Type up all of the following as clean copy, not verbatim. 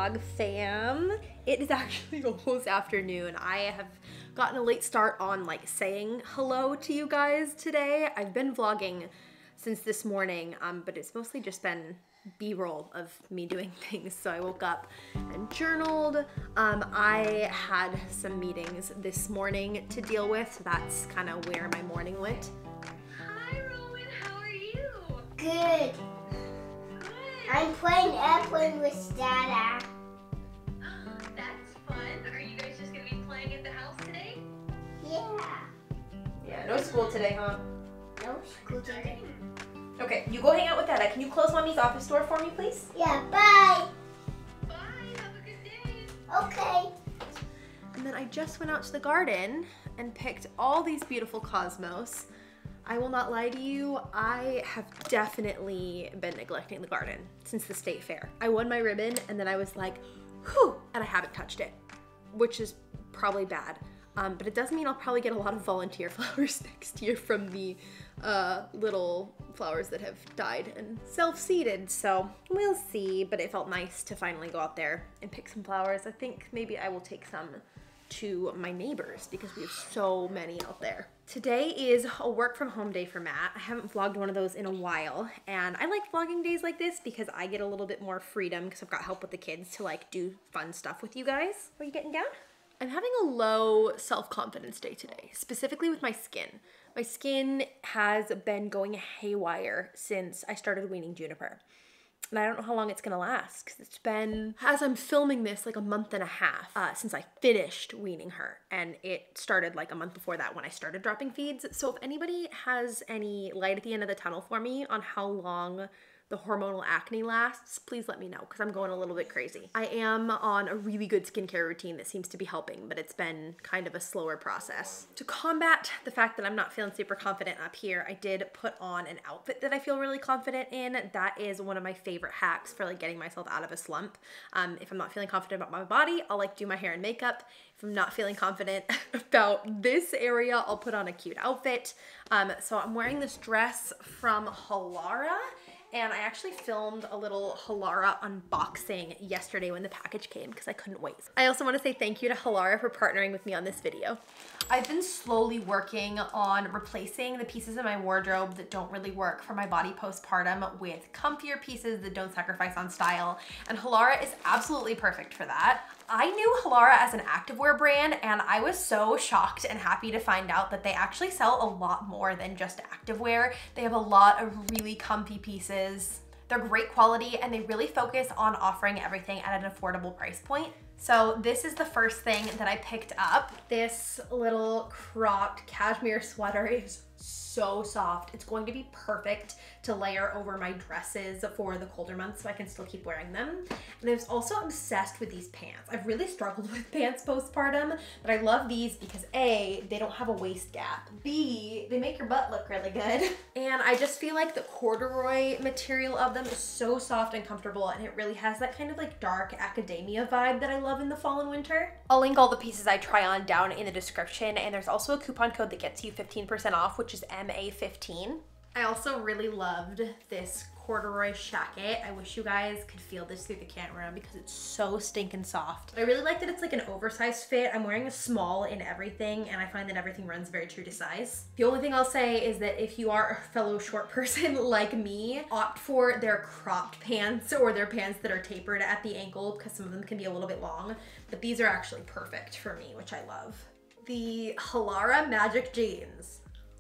vlog fam. It is actually almost afternoon. I have gotten a late start on like saying hello to you guys today. I've been vlogging since this morning, but it's mostly just been B-roll of me doing things. So I woke up and journaled. I had some meetings this morning to deal with, so that's kind of where my morning went. Hi Rowan, how are you? Good. I'm playing airplane with Dada. That's fun. Are you guys just gonna be playing at the house today? Yeah. Yeah, no school today, huh? No school today. Okay, you go hang out with Dada. Can you close Mommy's office door for me, please? Yeah, bye. Bye, have a good day. Okay. And then I just went out to the garden and picked all these beautiful cosmos. I will not lie to you, I have definitely been neglecting the garden since the state fair. I won my ribbon and then I was like, whew, and I haven't touched it, which is probably bad. But it does mean I'll probably get a lot of volunteer flowers next year from the little flowers that have died and self-seeded. So we'll see, but it felt nice to finally go out there and pick some flowers. I think maybe I will take some to my neighbors because we have so many out there. Today is a work from home day for Matt. I haven't vlogged one of those in a while, and I like vlogging days like this because I get a little bit more freedom because I've got help with the kids to like do fun stuff with you guys. Are you getting down? I'm having a low self-confidence day today, specifically with my skin. My skin has been going haywire since I started weaning Juniper. And I don't know how long it's gonna last because it's been, as I'm filming this, like a month and a half since I finished weaning her. And it started like a month before that when I started dropping feeds. So if anybody has any light at the end of the tunnel for me on how long the hormonal acne lasts, please let me know because I'm going a little bit crazy. I am on a really good skincare routine that seems to be helping, but it's been kind of a slower process. To combat the fact that I'm not feeling super confident up here, I did put on an outfit that I feel really confident in. That is one of my favorite hacks for like getting myself out of a slump. If I'm not feeling confident about my body, I'll like do my hair and makeup. If I'm not feeling confident about this area, I'll put on a cute outfit. So I'm wearing this dress from Halara. And I actually filmed a little Halara unboxing yesterday when the package came because I couldn't wait. I also want to say thank you to Halara for partnering with me on this video. I've been slowly working on replacing the pieces of my wardrobe that don't really work for my body postpartum with comfier pieces that don't sacrifice on style, and Halara is absolutely perfect for that. I knew Halara as an activewear brand, and I was so shocked and happy to find out that they actually sell a lot more than just activewear. They have a lot of really comfy pieces. They're great quality, and they really focus on offering everything at an affordable price point. So this is the first thing that I picked up. This little cropped cashmere sweater is so soft. It's going to be perfect to layer over my dresses for the colder months so I can still keep wearing them. And I was also obsessed with these pants. I've really struggled with pants postpartum, but I love these because A, they don't have a waist gap. B, they make your butt look really good. And I just feel like the corduroy material of them is so soft and comfortable, and it really has that kind of like dark academia vibe that I love in the fall and winter. I'll link all the pieces I try on down in the description, and there's also a coupon code that gets you 15% off, which is MA15. I also really loved this corduroy jacket. I wish you guys could feel this through the camera because it's so stinking soft. I really like that it's like an oversized fit. I'm wearing a small in everything, and I find that everything runs very true to size. The only thing I'll say is that if you are a fellow short person like me, opt for their cropped pants or their pants that are tapered at the ankle because some of them can be a little bit long, but these are actually perfect for me, which I love. The Halara Magic Jeans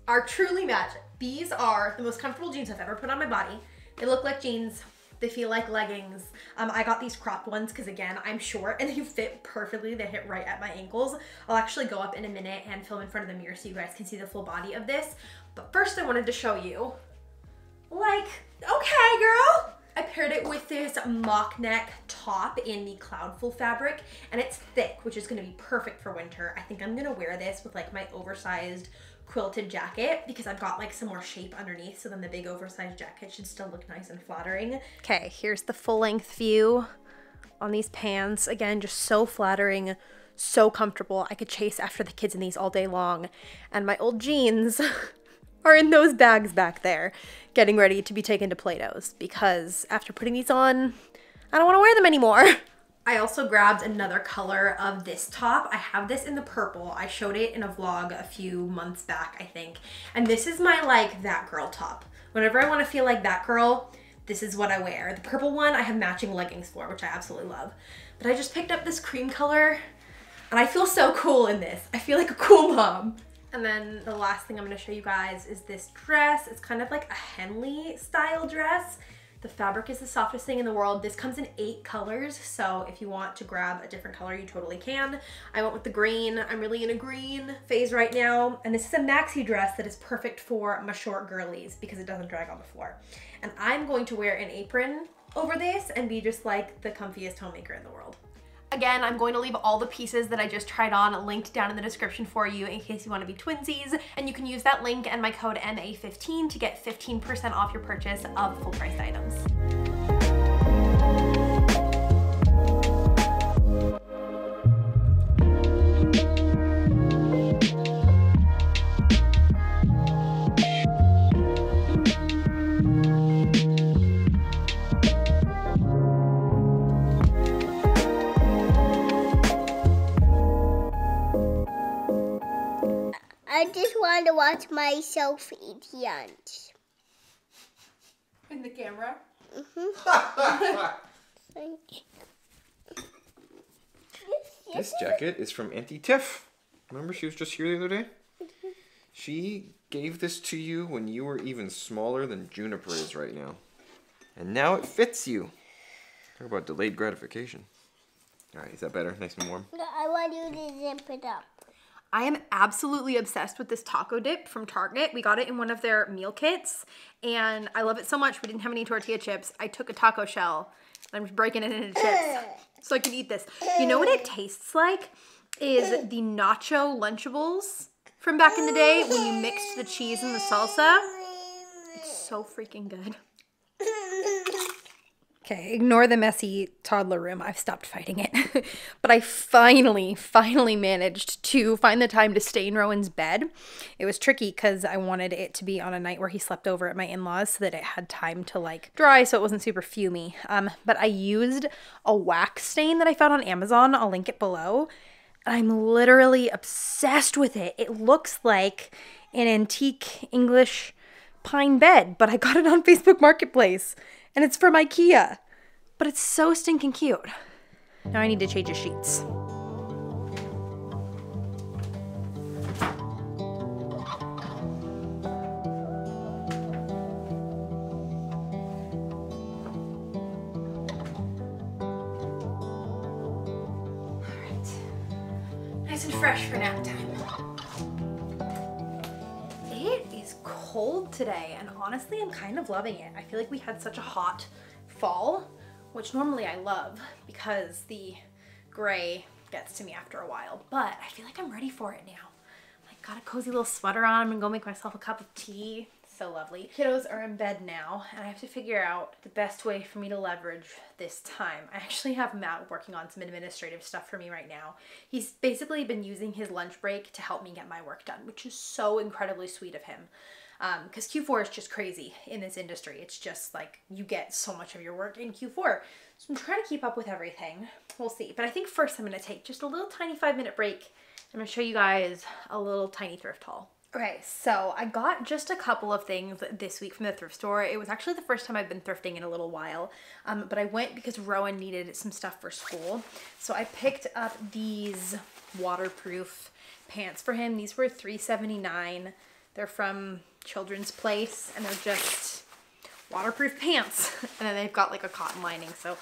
are truly magic. These are the most comfortable jeans I've ever put on my body. They look like jeans. They feel like leggings. I got these cropped ones because again, I'm short and they fit perfectly. They hit right at my ankles. I'll actually go up in a minute and film in front of the mirror so you guys can see the full body of this. But first I wanted to show you, like, okay girl. I paired it with this mock neck top in the Cloudful fabric, and it's thick, which is gonna be perfect for winter. I think I'm gonna wear this with like my oversized quilted jacket because I've got like some more shape underneath, so then the big oversized jacket should still look nice and flattering. Okay, here's the full length view on these pants. Again, just so flattering, so comfortable. I could chase after the kids in these all day long. And my old jeans are in those bags back there, getting ready to be taken to Plato's because after putting these on, I don't want to wear them anymore. I also grabbed another color of this top. I have this in the purple. I showed it in a vlog a few months back, I think. And this is my like that girl top. Whenever I want to feel like that girl, this is what I wear. The purple one I have matching leggings for, which I absolutely love. But I just picked up this cream color and I feel so cool in this. I feel like a cool mom. And then the last thing I'm gonna show you guys is this dress. It's kind of like a Henley style dress. The fabric is the softest thing in the world. This comes in 8 colors, so if you want to grab a different color, you totally can. I went with the green. I'm really in a green phase right now. And this is a maxi dress that is perfect for my short girlies because it doesn't drag on the floor. And I'm going to wear an apron over this and be just like the comfiest homemaker in the world. Again, I'm going to leave all the pieces that I just tried on linked down in the description for you in case you want to be twinsies. And you can use that link and my code MA15 to get 15% off your purchase of full price items. I just want to watch myself eat lunch. In the camera? Thank you. This jacket is from Auntie Tiff. Remember she was just here the other day? She gave this to you when you were even smaller than Juniper is right now. And now it fits you. Talk about delayed gratification. Alright, is that better? Nice and warm? No, I want you to zip it up. I am absolutely obsessed with this taco dip from Target. We got it in one of their meal kits and I love it so much. We didn't have any tortilla chips. I took a taco shell and I'm just breaking it into chips so I can eat this. You know what it tastes like? Is the nacho Lunchables from back in the day when you mixed the cheese and the salsa. It's so freaking good. Okay, ignore the messy toddler room. I've stopped fighting it. But I finally managed to find the time to stay in Rowan's bed. It was tricky because I wanted it to be on a night where he slept over at my in-laws so that it had time to like dry so it wasn't super fumey. But I used a wax stain that I found on Amazon. I'll link it below. I'm literally obsessed with it. It looks like an antique English pine bed, but I got it on Facebook Marketplace. And it's from IKEA. But it's so stinking cute. Now I need to change the sheets. Alright. Nice and fresh for nap time. It is cold today, and honestly, I'm kind of loving it. I feel like we had such a hot fall, which normally I love because the gray gets to me after a while, but I feel like I'm ready for it now. Like, got a cozy little sweater on. I'm gonna go make myself a cup of tea. So lovely. Kiddos are in bed now, and I have to figure out the best way for me to leverage this time. I actually have Matt working on some administrative stuff for me right now. He's basically been using his lunch break to help me get my work done, which is so incredibly sweet of him. Because Q4 is just crazy in this industry. It's just like you get so much of your work in Q4. So I'm trying to keep up with everything. We'll see. But I think first I'm going to take just a little tiny 5-minute break. I'm going to show you guys a little tiny thrift haul. Okay, so I got just a couple of things this week from the thrift store. It was actually the first time I've been thrifting in a little while, but I went because Rowan needed some stuff for school. So I picked up these waterproof pants for him. These were $3.79. They're from Children's Place, and they're just waterproof pants. And then they've got like a cotton lining, so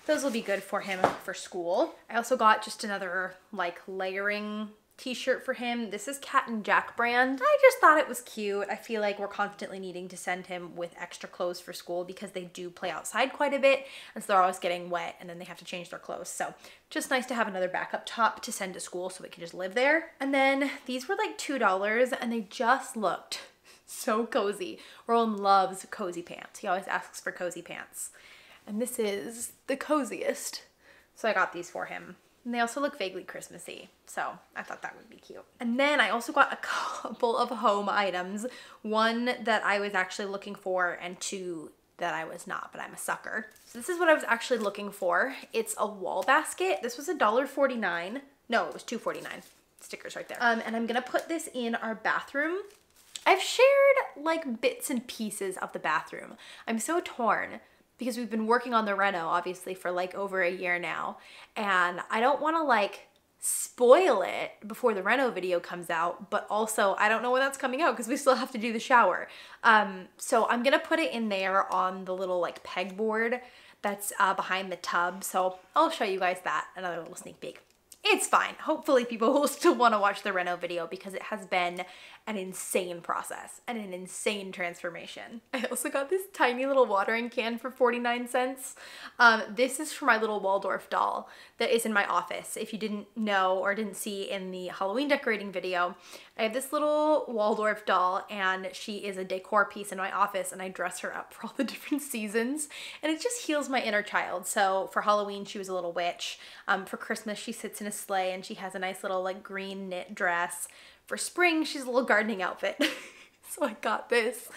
those will be good for him for school. I also got just another like layering t-shirt for him. This is Cat and Jack brand. I just thought it was cute. I feel like we're constantly needing to send him with extra clothes for school because they do play outside quite a bit, and so they're always getting wet and then they have to change their clothes. So just nice to have another backup top to send to school so we can just live there. And then these were like $2 and they just looked so cozy. Rowan loves cozy pants. He always asks for cozy pants. And this is the coziest. So I got these for him. And they also look vaguely Christmassy, so I thought that would be cute. And then I also got a couple of home items. One that I was actually looking for, and two that I was not, but I'm a sucker. So this is what I was actually looking for. It's a wall basket. This was $1.49. No, it was $2.49. Stickers right there. And I'm gonna put this in our bathroom. I've shared like bits and pieces of the bathroom. I'm so torn because we've been working on the reno obviously for like over a year now, and I don't want to like spoil it before the reno video comes out, but also I don't know when that's coming out because we still have to do the shower. So I'm gonna put it in there on the little like pegboard that's behind the tub. So I'll show you guys that, another little sneak peek. It's fine. Hopefully people will still want to watch the reno video because it has been an insane process and an insane transformation. I also got this tiny little watering can for 49 cents. This is for my little Waldorf doll that is in my office. If you didn't know or didn't see in the Halloween decorating video, I have this little Waldorf doll and she is a decor piece in my office, and I dress her up for all the different seasons, and it just heals my inner child. So for Halloween, she was a little witch. For Christmas, she sits in a sleigh and she has a nice little like green knit dress. For spring, she's a little gardening outfit. So I got this.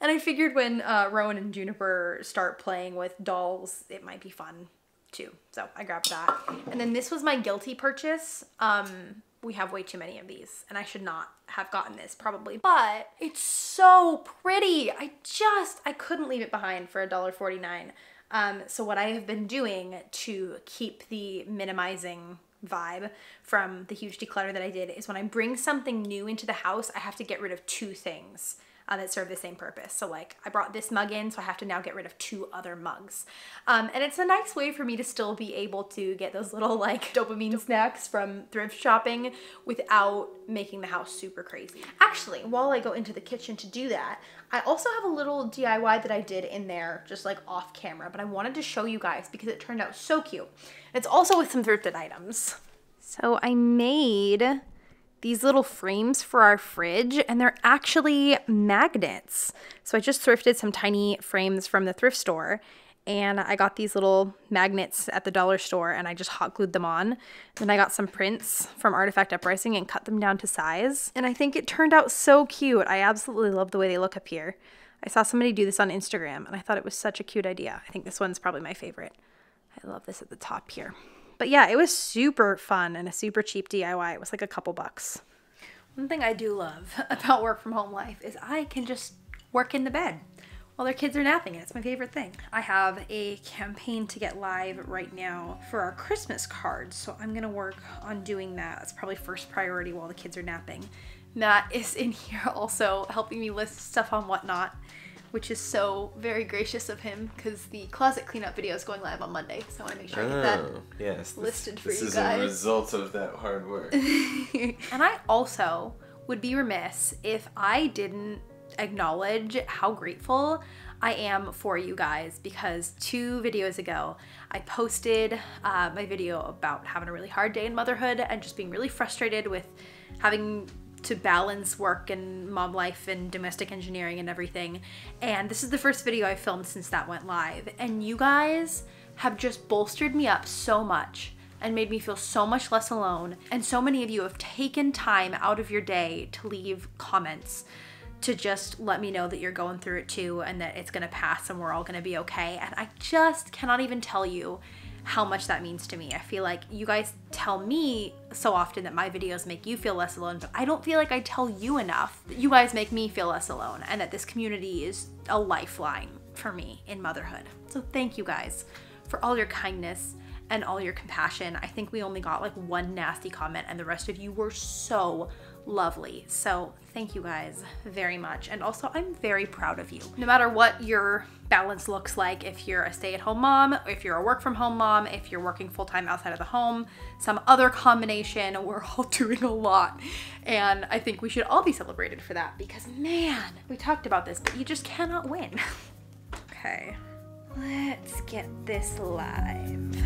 And I figured when Rowan and Juniper start playing with dolls, it might be fun too. So I grabbed that. And then this was my guilty purchase. We have way too many of these and I should not have gotten this probably, but it's so pretty. I couldn't leave it behind for $1.49. So what I have been doing to keep the minimizing vibe from the huge declutter that I did is when I bring something new into the house, I have to get rid of 2 things that serve the same purpose. So like I brought this mug in, so I have to now get rid of 2 other mugs. And it's a nice way for me to still be able to get those little like dopamine snacks from thrift shopping without making the house super crazy. Actually, while I go into the kitchen to do that, I also have a little DIY that I did in there just like off camera, but I wanted to show you guys because it turned out so cute. It's also with some thrifted items. So I made these little frames for our fridge, and they're actually magnets. So I just thrifted some tiny frames from the thrift store, and I got these little magnets at the dollar store and I just hot glued them on. Then I got some prints from Artifact Uprising and cut them down to size. And I think it turned out so cute. I absolutely love the way they look up here. I saw somebody do this on Instagram and I thought it was such a cute idea. I think this one's probably my favorite. I love this at the top here. But yeah, it was super fun and a super cheap DIY. It was like a couple bucks. One thing I do love about work from home life is I can just work in the bed while their kids are napping, and it's my favorite thing. I have a campaign to get live right now for our Christmas cards, so I'm gonna work on doing that. That's probably first priority while the kids are napping. Matt is in here also helping me list stuff on Whatnot, which is so very gracious of him because the closet cleanup video is going live on Monday, so I want to make sure I get that listed for you guys. This is a result of that hard work. And I also would be remiss if I didn't acknowledge how grateful I am for you guys, because 2 videos ago I posted my video about having a really hard day in motherhood and just being really frustrated with having to balance work and mom life and domestic engineering and everything. And this is the first video I filmed since that went live. And you guys have just bolstered me up so much and made me feel so much less alone. And so many of you have taken time out of your day to leave comments to just let me know that you're going through it too and that it's gonna pass and we're all gonna be okay. And I just cannot even tell you how much that means to me. I feel like you guys tell me so often that my videos make you feel less alone, but I don't feel like I tell you enough that you guys make me feel less alone and that this community is a lifeline for me in motherhood. So thank you guys for all your kindness and all your compassion. I think we only got like 1 nasty comment and the rest of you were so lovely. So thank you guys very much. And also I'm very proud of you. No matter what your balance looks like, if you're a stay-at-home mom, if you're a work from home mom, if you're working full-time outside of the home, some other combination, we're all doing a lot. And I think we should all be celebrated for that because man, we talked about this, but you just cannot win. Okay, let's get this live.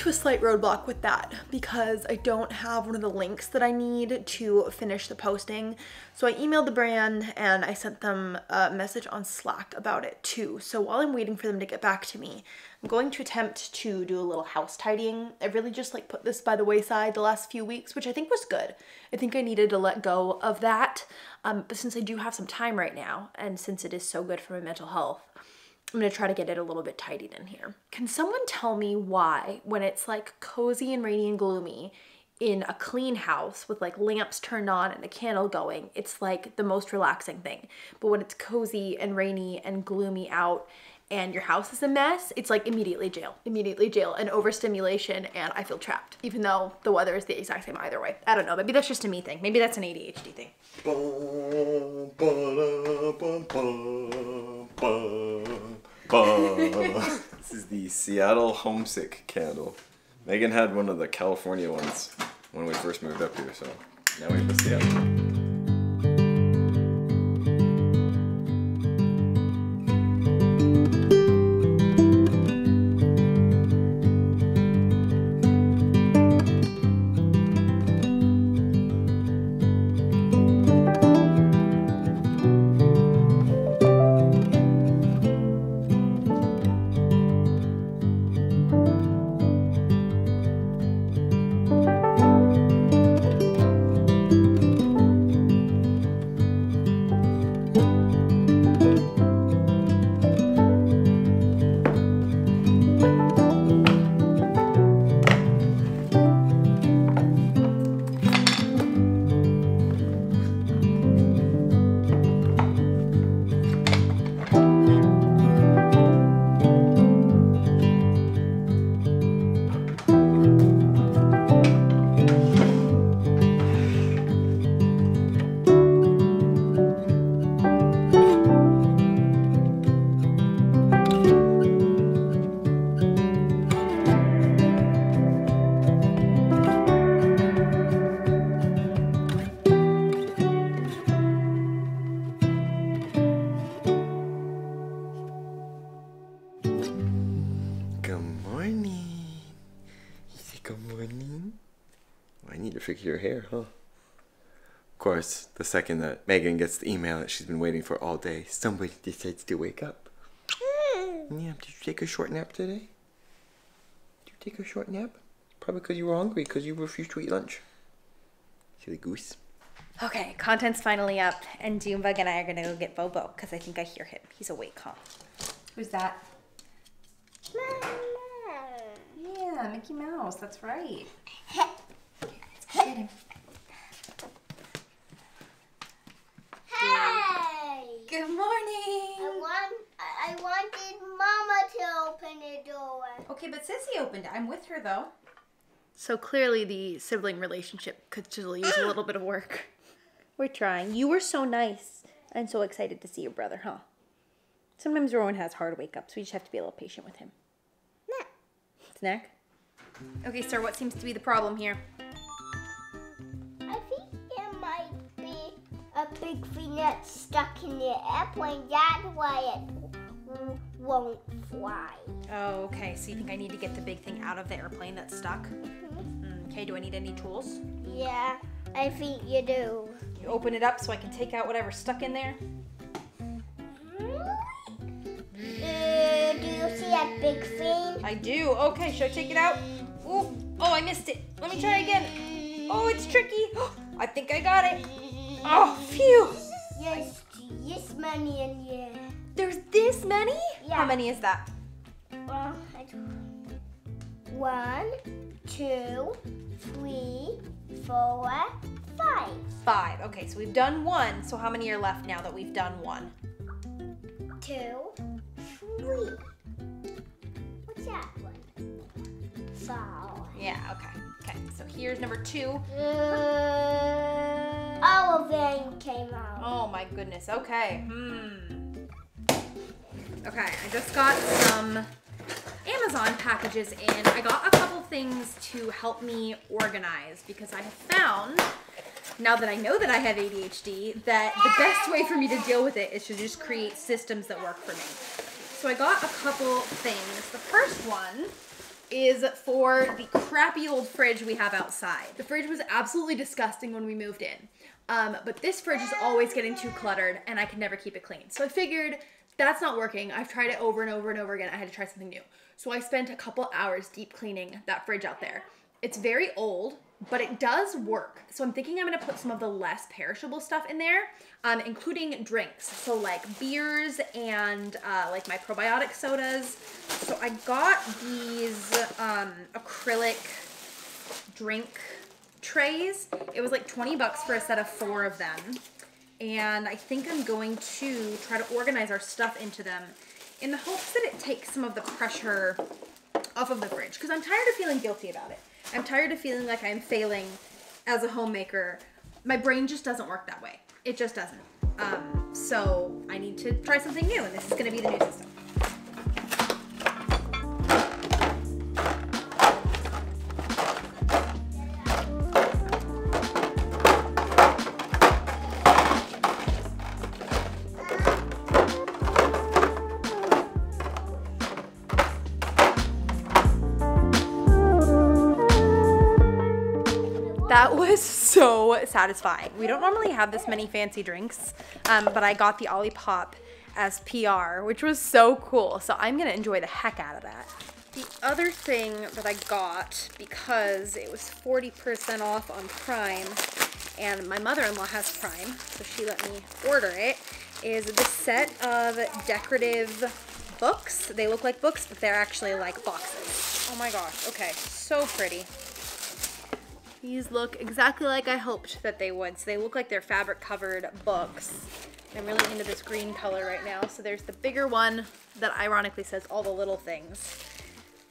into a slight roadblock with that because I don't have one of the links that I need to finish the posting. So I emailed the brand and I sent them a message on Slack about it too. So while I'm waiting for them to get back to me, I'm going to attempt to do a little house tidying. I really just like put this by the wayside the last few weeks, which I think was good. I think I needed to let go of that. But since I do have some time right now, and since it is so good for my mental health, I'm gonna try to get it a little bit tidied in here. Can someone tell me why, when it's like cozy and rainy and gloomy in a clean house with like lamps turned on and a candle going, it's like the most relaxing thing. But when it's cozy and rainy and gloomy out and your house is a mess, it's like immediately jail and overstimulation, and I feel trapped, even though the weather is the exact same either way. I don't know, maybe that's just a me thing. Maybe that's an ADHD thing. This is the Seattle Homesick candle. Megan had one of the California ones when we first moved up here, so now we have the Seattle. Fix your hair, huh? Of course, the second that Megan gets the email that she's been waiting for all day, somebody decides to wake up. Yeah, did you take a short nap today? Did you take a short nap? Probably because you were hungry, because you refused to eat lunch. Silly goose. Okay, content's finally up, and Junebug and I are gonna go get Bobo, because I think I hear him. He's awake, huh? Who's that? Yeah, Mickey Mouse, that's right. Get him. Hey! Good morning. I wanted Mama to open the door. Okay, but Sissy opened it. I'm with her though. So clearly the sibling relationship could still use a little bit of work. We're trying. You were so nice and so excited to see your brother, huh? Sometimes Rowan has hard wake-ups. We just have to be a little patient with him. Snack? Okay, sir, what seems to be the problem here? I think there might be a big thing that's stuck in the airplane. That's why it won't fly. Oh, okay. So you think I need to get the big thing out of the airplane that's stuck? Okay, do I need any tools? Yeah, I think you do. You open it up so I can take out whatever's stuck in there? Do you see that big thing? I do. Okay, should I take it out? Ooh. Oh, I missed it. Let me try again. Oh, it's tricky. I think I got it. Oh, phew. Yes, this many in here. There's this many? Yeah. How many is that? 1, 2, 3, 4, 5. 5. Okay, so we've done 1. So how many are left now that we've done 1? 2, 3. What's that one? So. Yeah, okay. Okay, so here's number 2. All of them came out. Oh my goodness, okay. Okay, I just got some Amazon packages in. I got a couple things to help me organize because I have found, now that I know that I have ADHD, that the best way for me to deal with it is to just create systems that work for me. So I got a couple things. The first one is for the crappy old fridge we have outside. The fridge was absolutely disgusting when we moved in. But this fridge is always getting too cluttered and I can never keep it clean. So I figured that's not working. I've tried it over and over and over again. I had to try something new. So I spent a couple hours deep cleaning that fridge out there. It's very old, but it does work. So I'm thinking I'm gonna put some of the less perishable stuff in there, including drinks. So like beers and like my probiotic sodas. So I got these acrylic drink trays. It was like 20 bucks for a set of 4 of them. And I think I'm going to try to organize our stuff into them in the hopes that it takes some of the pressure off of the fridge, because I'm tired of feeling guilty about it. I'm tired of feeling like I'm failing as a homemaker. My brain just doesn't work that way. It just doesn't. So I need to try something new, and this is gonna be the new system. That was so satisfying. We don't normally have this many fancy drinks, but I got the Olipop as PR, which was so cool. So I'm gonna enjoy the heck out of that. The other thing that I got, because it was 40% off on Prime, and my mother-in-law has Prime, so she let me order it, is this set of decorative books. They look like books, but they're actually like boxes. Oh my gosh, okay, so pretty. These look exactly like I hoped that they would. So they look like they're fabric covered books. I'm really into this green color right now. So there's the bigger one that ironically says all the little things.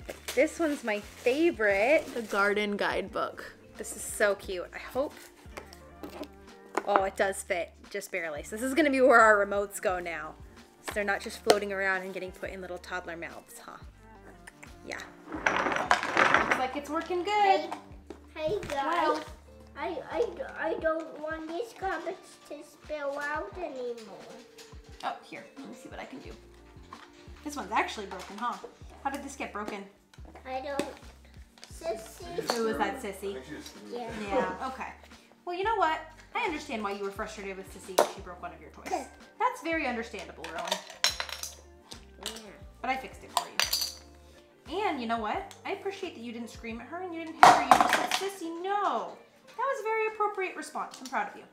But this one's my favorite, the garden guidebook. This is so cute. I hope, oh, it does fit just barely. So this is gonna be where our remotes go now. So they're not just floating around and getting put in little toddler mouths, huh? Yeah. Looks like it's working good. Hey guys, I don't want these carpets to spill out anymore. Oh, here, let me see what I can do. This one's actually broken, huh? How did this get broken? I don't, Sissy. Who was that, Sissy? Yeah. Yeah, okay. Well, you know what? I understand why you were frustrated with Sissy when she broke one of your toys. That's very understandable, Rowan. Yeah. But I fixed it for you. And you know what? I appreciate that you didn't scream at her and you didn't hit her. You just said, Sissy, no. That was a very appropriate response. I'm proud of you.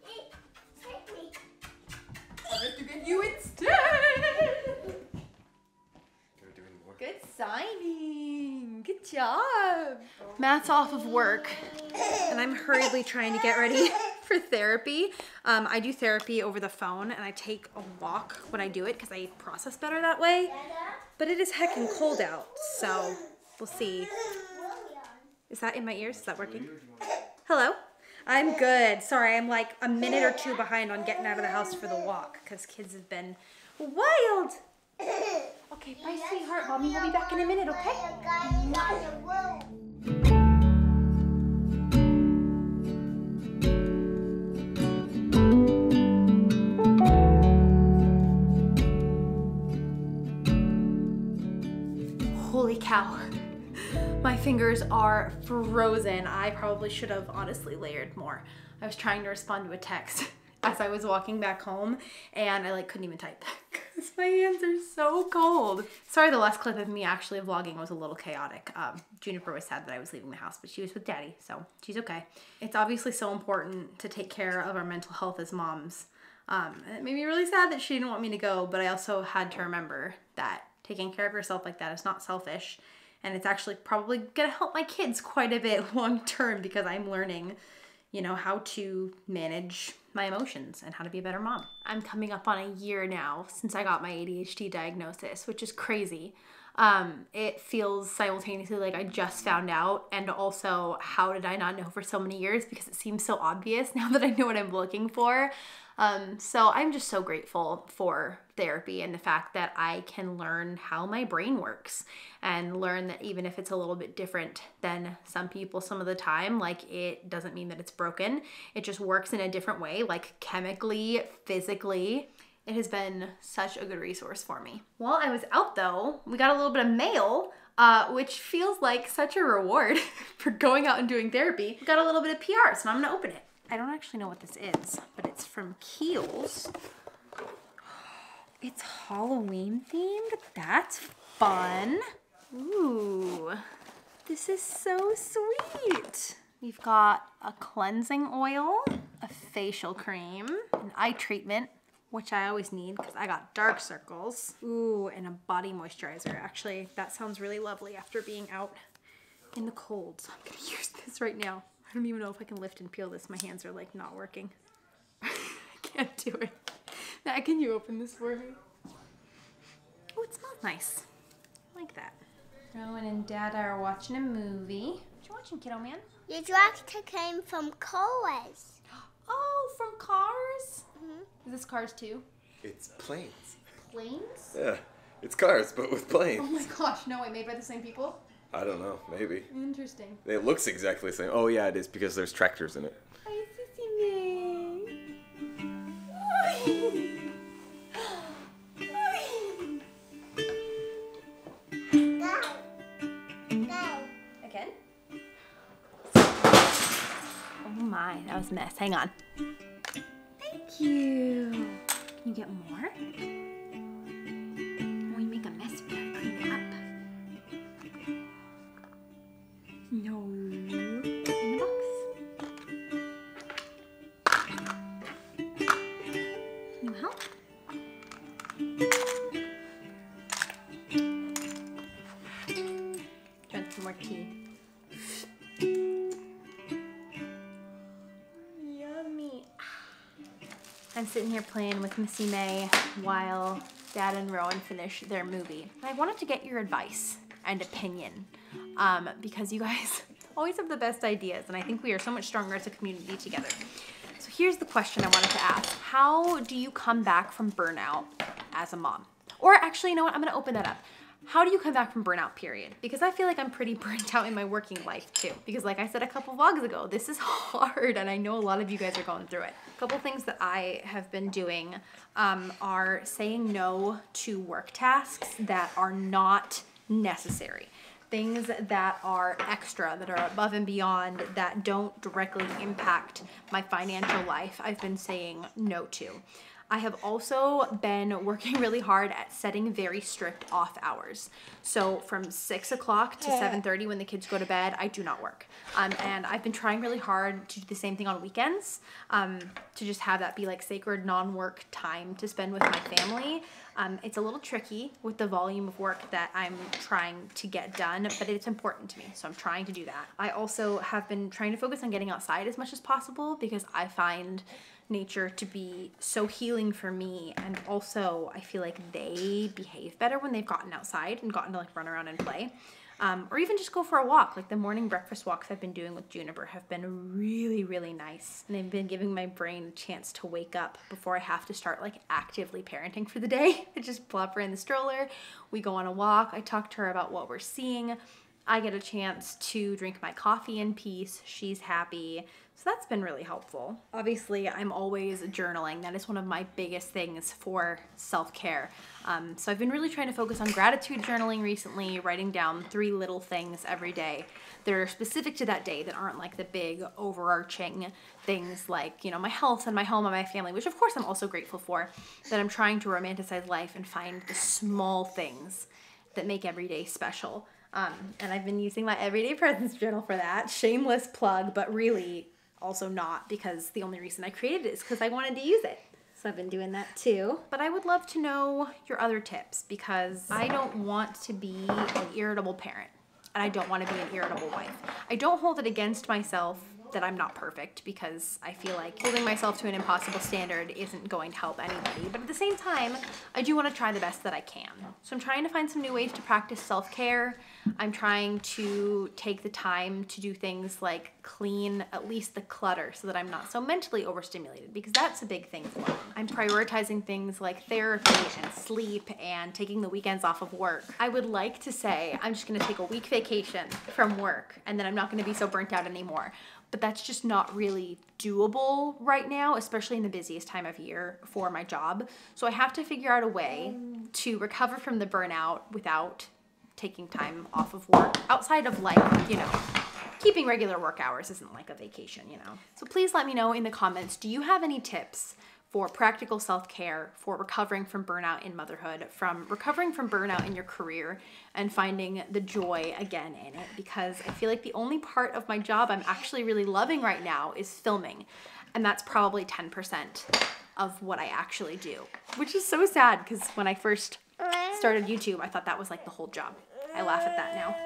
Hey, take me. I have to get you instead. Good signing. Good job. Matt's off of work and I'm hurriedly trying to get ready for therapy. I do therapy over the phone and I take a walk when I do it because I process better that way. But it is heckin' cold out, so we'll see. Is that in my ears? Is that working? Hello? I'm good. Sorry, I'm like a minute or 2 behind on getting out of the house for the walk because kids have been wild. Okay, bye, sweetheart. Mommy will be back in a minute, okay? Holy cow. My fingers are frozen. I probably should have honestly layered more. I was trying to respond to a text as I was walking back home and I like couldn't even type because my hands are so cold. Sorry, the last clip of me actually vlogging was a little chaotic. Juniper was sad that I was leaving the house, but she was with Daddy, so she's okay. It's obviously so important to take care of our mental health as moms. It made me really sad that she didn't want me to go, but I also had to remember that taking care of yourself like that is not selfish. And it's actually probably gonna help my kids quite a bit long term because I'm learning, you know, how to manage my emotions and how to be a better mom. I'm coming up on a year now since I got my ADHD diagnosis, which is crazy. It feels simultaneously like I just found out and also how did I not know for so many years because it seems so obvious now that I know what I'm looking for. So I'm just so grateful for therapy and the fact that I can learn how my brain works and learn that even if it's a little bit different than some people some of the time, like it doesn't mean that it's broken. It just works in a different way, like chemically, physically. It has been such a good resource for me. While I was out though, we got a little bit of mail, which feels like such a reward for going out and doing therapy. We got a little bit of PR, so I'm gonna open it. I don't actually know what this is, but it's from Kiehl's. It's Halloween themed. That's fun. Ooh, this is so sweet. We've got a cleansing oil, a facial cream, an eye treatment, which I always need because I got dark circles. Ooh, and a body moisturizer. Actually, that sounds really lovely after being out in the cold. So I'm gonna use this right now. I don't even know if I can lift and peel this. My hands are like not working. I can't do it. Matt, can you open this for me? Oh, it smells nice. I like that. Rowan and Dada are watching a movie. What you watching, kiddo man? The tractor came from Cars. Oh, from Cars? Mm-hmm. Is this Cars too? It's planes. Planes? Yeah, it's cars, but with planes. Oh my gosh, no way, made by the same people? I don't know, maybe. Interesting. It looks exactly the same. Oh yeah, it is because there's tractors in it. Hi, Sissy Again? Oh my, that was a mess. Hang on. Thank you. Can you get more? When we make a mess, we gotta clean it up. No. In the box. Can you help? Drink some more tea. Yummy. I'm sitting here playing with Missy May while Dad and Rowan finish their movie. I wanted to get your advice and opinion because you guys always have the best ideas, and I think we are so much stronger as a community together. So here's the question I wanted to ask. How do you come back from burnout as a mom? Or actually, you know what? I'm gonna open that up. How do you come back from burnout, period? Because I feel like I'm pretty burnt out in my working life too. Because like I said a couple vlogs ago, this is hard, and I know a lot of you guys are going through it. A couple things that I have been doing are saying no to work tasks that are not necessary. Things that are extra, that are above and beyond, that don't directly impact my financial life, I've been saying no to. I have also been working really hard at setting very strict off hours. So from 6 o'clock to 7:30 when the kids go to bed, I do not work. And I've been trying really hard to do the same thing on weekends, to just have that be like sacred non-work time to spend with my family. It's a little tricky with the volume of work that I'm trying to get done, but it's important to me, so I'm trying to do that. I also have been trying to focus on getting outside as much as possible because I find nature to be so healing for me, and also I feel like they behave better when they've gotten outside and gotten to like run around and play. Or even just go for a walk. Like the morning breakfast walks I've been doing with Juniper have been really, really nice. And they've been giving my brain a chance to wake up before I have to start like actively parenting for the day. I just plop her in the stroller, we go on a walk, I talk to her about what we're seeing, I get a chance to drink my coffee in peace, she's happy. So that's been really helpful. Obviously, I'm always journaling. That is one of my biggest things for self-care. So I've been really trying to focus on gratitude journaling recently, writing down 3 little things every day that are specific to that day, that aren't like the big overarching things like, you know, my health and my home and my family, which of course I'm also grateful for, that I'm trying to romanticize life and find the small things that make every day special. And I've been using my everyday presence journal for that. Shameless plug, but really also not, because the only reason I created it is because I wanted to use it. So I've been doing that too. But I would love to know your other tips, because I don't want to be an irritable parent, and I don't want to be an irritable wife. I don't hold it against myself that I'm not perfect, because I feel like holding myself to an impossible standard isn't going to help anybody. But at the same time, I do want to try the best that I can. So I'm trying to find some new ways to practice self-care. I'm trying to take the time to do things like clean at least the clutter so that I'm not so mentally overstimulated, because that's a big thing for me. I'm prioritizing things like therapy and sleep and taking the weekends off of work. I would like to say I'm just going to take a week vacation from work and then I'm not going to be so burnt out anymore. But but that's just not really doable right now, especially in the busiest time of year for my job. So I have to figure out a way to recover from the burnout without taking time off of work outside of like, you know, keeping regular work hours isn't like a vacation, you know. So please let me know in the comments, do you have any tips for practical self-care, for recovering from burnout in motherhood, from recovering from burnout in your career, and finding the joy again in it? Because I feel like the only part of my job I'm actually really loving right now is filming. And that's probably 10% of what I actually do, which is so sad because when I first started YouTube, I thought that was like the whole job. I laugh at that now.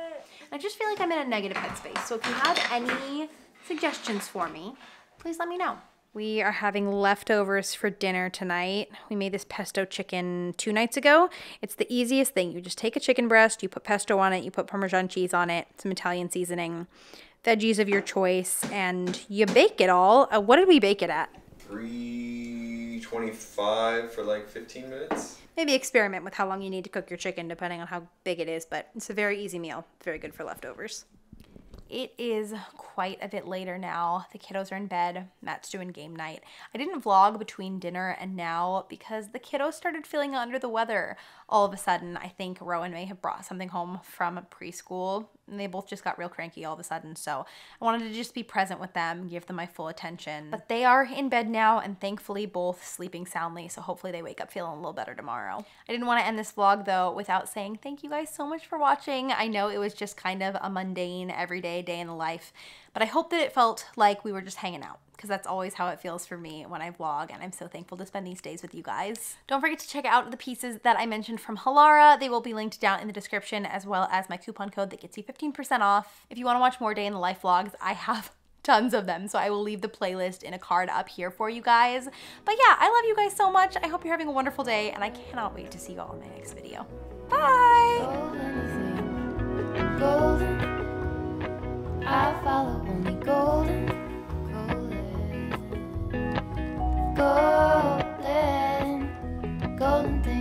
I just feel like I'm in a negative headspace. So if you have any suggestions for me, please let me know. We are having leftovers for dinner tonight. We made this pesto chicken 2 nights ago. It's the easiest thing. You just take a chicken breast, you put pesto on it, you put Parmesan cheese on it, some Italian seasoning, veggies of your choice, and you bake it all. What did we bake it at? 325 for like 15 minutes. Maybe experiment with how long you need to cook your chicken depending on how big it is, but it's a very easy meal. Very good for leftovers. It is quite a bit later now. The kiddos are in bed. Matt's doing game night. I didn't vlog between dinner and now because the kiddos started feeling under the weather all of a sudden. I think Rowan may have brought something home from preschool, and they both just got real cranky all of a sudden. So I wanted to just be present with them, give them my full attention. But they are in bed now and thankfully both sleeping soundly. So hopefully they wake up feeling a little better tomorrow. I didn't want to end this vlog though without saying thank you guys so much for watching. I know it was just kind of a mundane, everyday day in the life, but I hope that it felt like we were just hanging out, because that's always how it feels for me when I vlog, and I'm so thankful to spend these days with you guys. Don't forget to check out the pieces that I mentioned from Halara. They will be linked down in the description, as well as my coupon code that gets you 15% off. If you want to watch more day in the life vlogs, I have tons of them, so I will leave the playlist in a card up here for you guys. But yeah, I love you guys so much. I hope you're having a wonderful day, and I cannot wait to see you all in my next video. Bye! Golden, I follow only golden, golden, golden, golden things.